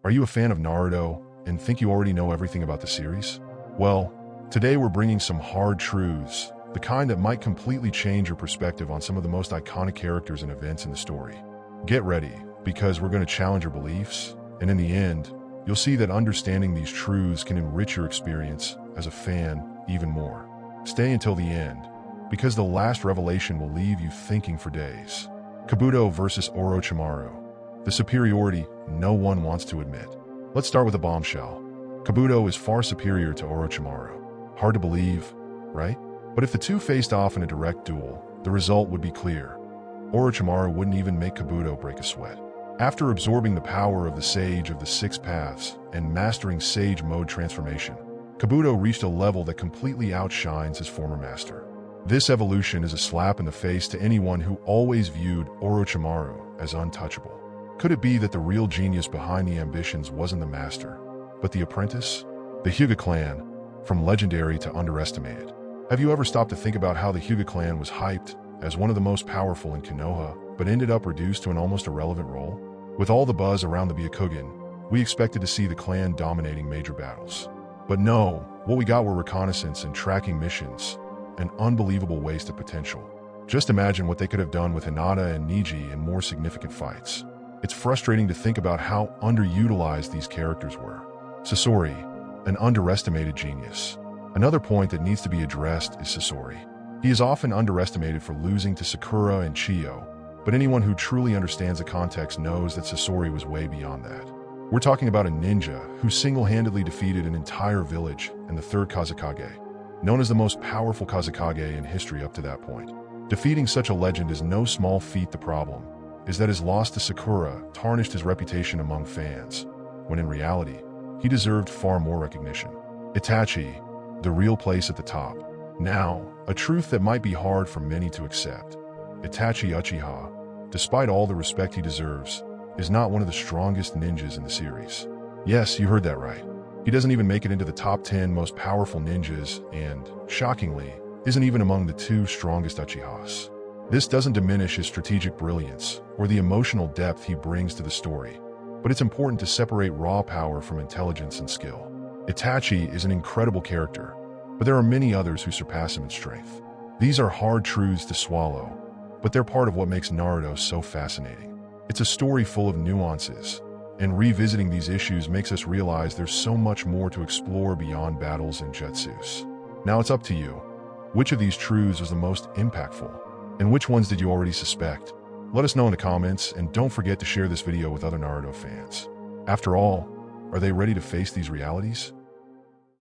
Are you a fan of Naruto and think you already know everything about the series? Well, today we're bringing some hard truths, the kind that might completely change your perspective on some of the most iconic characters and events in the story. Get ready, because we're going to challenge your beliefs, and in the end, you'll see that understanding these truths can enrich your experience as a fan even more. Stay until the end, because the last revelation will leave you thinking for days. Kabuto versus Orochimaru. The superiority no one wants to admit. Let's start with a bombshell. Kabuto is far superior to Orochimaru. Hard to believe, right? But if the two faced off in a direct duel, the result would be clear. Orochimaru wouldn't even make Kabuto break a sweat. After absorbing the power of the Sage of the Six Paths and mastering Sage Mode transformation, Kabuto reached a level that completely outshines his former master. This evolution is a slap in the face to anyone who always viewed Orochimaru as untouchable. Could it be that the real genius behind the ambitions wasn't the master, but the apprentice? The Hyuga Clan, from legendary to underestimated. Have you ever stopped to think about how the Hyuga Clan was hyped as one of the most powerful in Konoha, but ended up reduced to an almost irrelevant role? With all the buzz around the Byakugan, we expected to see the clan dominating major battles. But no, what we got were reconnaissance and tracking missions, an unbelievable waste of potential. Just imagine what they could have done with Hinata and Niji in more significant fights. It's frustrating to think about how underutilized these characters were. Sasori, an underestimated genius. Another point that needs to be addressed is Sasori. He is often underestimated for losing to Sakura and Chiyo, but anyone who truly understands the context knows that Sasori was way beyond that. We're talking about a ninja who single-handedly defeated an entire village and the third Kazekage, known as the most powerful Kazekage in history up to that point. Defeating such a legend is no small feat. The problem is that his loss to Sakura tarnished his reputation among fans, when in reality, he deserved far more recognition. Itachi, the real place at the top. Now, a truth that might be hard for many to accept. Itachi Uchiha, despite all the respect he deserves, is not one of the strongest ninjas in the series. Yes, you heard that right. He doesn't even make it into the top 10 most powerful ninjas and, shockingly, isn't even among the 2 strongest Uchihas. This doesn't diminish his strategic brilliance or the emotional depth he brings to the story, but it's important to separate raw power from intelligence and skill. Itachi is an incredible character, but there are many others who surpass him in strength. These are hard truths to swallow, but they're part of what makes Naruto so fascinating. It's a story full of nuances, and revisiting these issues makes us realize there's so much more to explore beyond battles and jutsus. Now it's up to you. Which of these truths was the most impactful? And which ones did you already suspect? Let us know in the comments, and don't forget to share this video with other Naruto fans. After all, are they ready to face these realities?